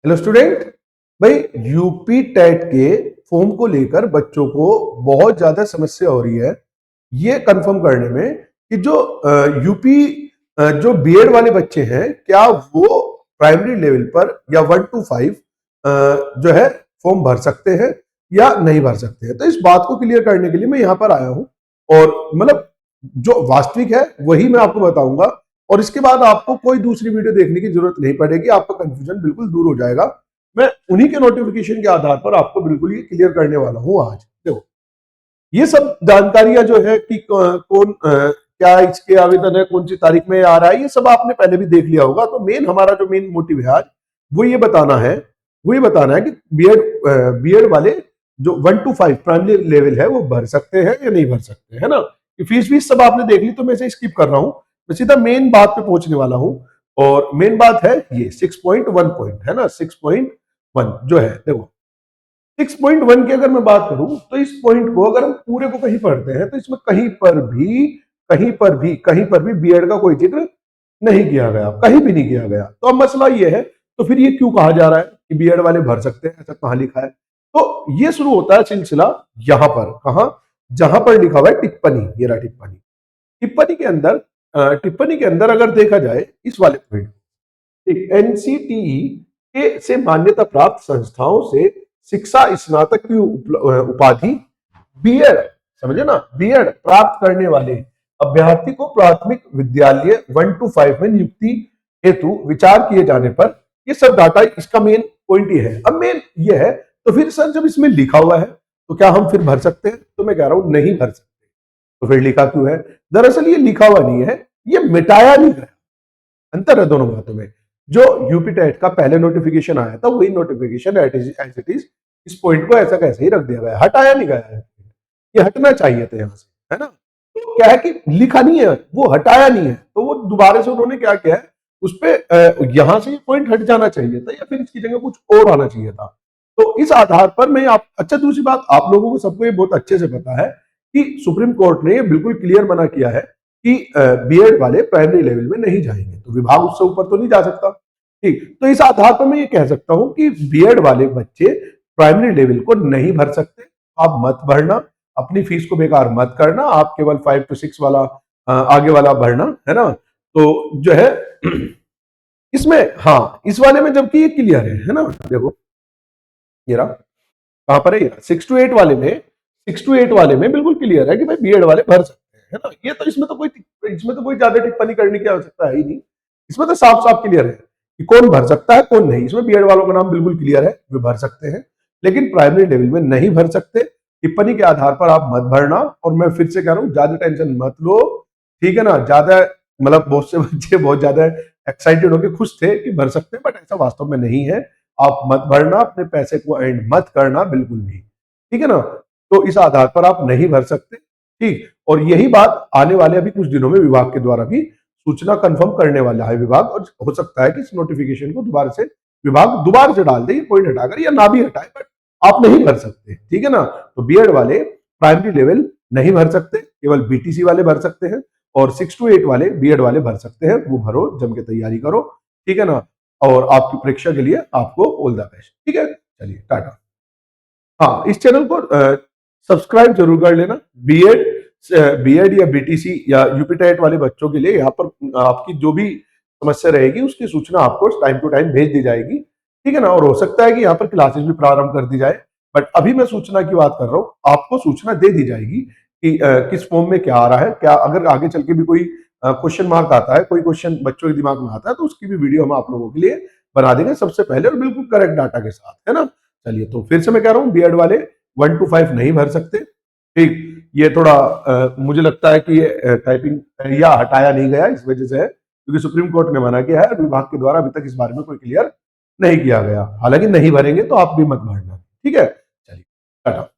Hello student. भाई UP TET के form को लेकर बच्चों को बहुत ज्यादा समस्या हो रही है ये कंफर्म करने में कि जो यूपी जो बीएड वाले बच्चे हैं क्या वो प्राइमरी लेवल पर या 1 to 5 जो है फॉर्म भर सकते हैं या नहीं भर सकते हैं। तो इस बात को क्लियर करने के लिए मैं यहाँ पर आया हूँ और मतलब जो वास्तविक है वही मैं आपको बताऊंगा और इसके बाद आपको कोई दूसरी वीडियो देखने की जरूरत नहीं पड़ेगी, आपका कंफ्यूजन बिल्कुल दूर हो जाएगा। मैं उन्हीं के नोटिफिकेशन के आधार पर आपको बिल्कुल ये क्लियर करने वाला हूं आज। देखो ये सब जानकारियां जो है कि कौन क्या इसके आवेदन है, कौन सी तारीख में आ रहा है, ये सब आपने पहले भी देख लिया होगा। तो मेन हमारा जो मेन मोटिव है आज वो ये बताना है कि बीएड वाले जो 1 to 5 प्राइमरी लेवल है वो भर सकते हैं या नहीं भर सकते, है ना। फीस सब आपने देख ली तो मैं इसे स्किप कर रहा हूं, मैं सीधा मेन बात पे पहुंचने वाला हूं। और मेन बात है ये 6.1 पॉइंट है ना, 6.1 जो है। देखो 6.1 की अगर मैं बात करूं तो इस पॉइंट को अगर हम पूरे को कहीं पढ़ते हैं तो इसमें कहीं पर भी बीएड का कोई जिक्र नहीं किया गया, कहीं भी नहीं किया गया। तो अब मसला ये है तो फिर ये क्यों कहा जा रहा है कि बीएड वाले भर सकते हैं, ऐसा कहां लिखा है। तो ये शुरू होता है सिलसिला यहां पर, कहां, जहां पर लिखा हुआ है टिप्पणी। ये रहा टिप्पणी। टिप्पणी के अंदर अगर देखा जाए इस वाले पॉइंट, एनसीटीई के से मान्यता प्राप्त संस्थाओं से शिक्षा स्नातक की उपाधि बीएड, समझे ना, बीएड प्राप्त करने वाले अभ्यर्थी को प्राथमिक विद्यालय 1 to 5 में नियुक्ति हेतु विचार किए जाने पर, ये सब डाटा, इसका मेन पॉइंट ये है। अब मेन ये है तो फिर सर जब इसमें लिखा हुआ है तो क्या हम फिर भर सकते हैं? तो मैं कह रहा हूं नहीं भर सकते। तो फिर लिखा क्यों है? दरअसल ये लिखा हुआ नहीं है, ये मिटाया नहीं गया। अंतर है दोनों बातों में। जो यूपी टेट का पहले नोटिफिकेशन आया था वही नोटिफिकेशन एज इट इज इस पॉइंट को ऐसा कैसे ही रख दिया गया, हटाया नहीं गया है। ये हटना चाहिए था यहां से, है ना। तो क्या है कि लिखा नहीं है, वो हटाया नहीं है, तो वो दोबारा से उन्होंने क्या किया है, उस पर यहां से ये पॉइंट हट जाना चाहिए था या फिर इसकी जगह कुछ और आना चाहिए था। तो इस आधार पर मैं अच्छा, दूसरी बात, आप लोगों को सबको ये बहुत अच्छे से पता है कि सुप्रीम कोर्ट ने ये बिल्कुल क्लियर मना किया है कि बीएड वाले प्राइमरी लेवल में नहीं जाएंगे, तो विभाग उससे ऊपर तो नहीं जा सकता। ठीक, तो इस आधार पर मैं ये कह सकता हूं कि बीएड वाले बच्चे प्राइमरी लेवल को नहीं भर सकते। आप मत भरना, अपनी फीस को बेकार मत करना, आप केवल 5 to 6 वाला आगे वाला भरना, है ना। तो जो है इसमें, हाँ इस वाले में जबकि ये क्लियर है ना। देखो ये रहा, कहां पर है ये 6 to 8 वाले में, 6 to 8 वाले में बिल्कुल क्लियर है कि भाई बीएड वाले भर सकते हैं, है ना। ये तो इसमें तो कोई ज्यादा टिप्पणी करने की आवश्यकता है ही नहीं। इसमें तो साफ साफ क्लियर है कि कौन भर सकता है कौन नहीं। इसमें बीएड वालों का नाम बिल्कुल क्लियर है, वे भर सकते हैं, लेकिन प्राइमरी लेवल में नहीं भर सकते। टिप्पणी के आधार पर आप मत भरना। और मैं फिर से कह रहा हूं, ज्यादा टेंशन मत लो, ठीक है ना। ज्यादा मतलब बहुत से बच्चे बहुत ज्यादा एक्साइटेड होकर खुश थे कि भर सकते हैं, बट ऐसा वास्तव में नहीं है। आप मत भरना, अपने पैसे को एंड मत करना बिल्कुल भी, ठीक है ना। तो इस आधार पर आप नहीं भर सकते, ठीक। और यही बात आने वाले अभी कुछ दिनों में विभाग के द्वारा भी सूचना कंफर्म करने वाला है विभाग, और हो सकता है कि इस नोटिफिकेशन को विभाग दोबारा से डाल दे, पॉइंट हटाकर या ना भी हटाए, बट आप नहीं भर सकते, ठीक है ना। तो बीएड वाले प्राइमरी लेवल नहीं भर सकते, केवल बीटीसी वाले भर सकते हैं, और 6 to 8 वाले बीएड वाले भर सकते हैं। वो भरो, जम के तैयारी करो, ठीक है ना। और आपकी परीक्षा के लिए आपको ऑल द बेस्ट, ठीक है। चलिए टाटा। हाँ, इस चैनल को सब्सक्राइब जरूर कर लेना। बीएड या बीटीसी या यूपी टेट वाले बच्चों के लिए यहाँ पर आपकी जो भी समस्या रहेगी उसकी सूचना आपको टाइम टू टाइम भेज दी जाएगी, ठीक है ना। और हो सकता है कि यहाँ पर क्लासेस भी प्रारंभ कर दी जाए, बट अभी मैं सूचना की बात कर रहा हूँ, आपको सूचना दे दी जाएगी कि किस फॉर्म में क्या आ रहा है। क्या अगर आगे चल के भी कोई क्वेश्चन मार्क आता है, कोई क्वेश्चन बच्चों के दिमाग में आता है, तो उसकी भी वीडियो हम आप लोगों के लिए बना देंगे सबसे पहले, और बिल्कुल करेक्ट डाटा के साथ, है ना। चलिए, तो फिर से मैं कह रहा हूँ, बीएड वाले 1 to 5 नहीं भर सकते, ठीक। ये थोड़ा मुझे लगता है कि ये टाइपिंग या हटाया नहीं गया इस वजह से है क्योंकि सुप्रीम कोर्ट ने मना किया है, विभाग के द्वारा अभी तक इस बारे में कोई क्लियर नहीं किया गया। हालांकि नहीं भरेंगे तो आप भी मत भरना, ठीक है। चलिए टाटा।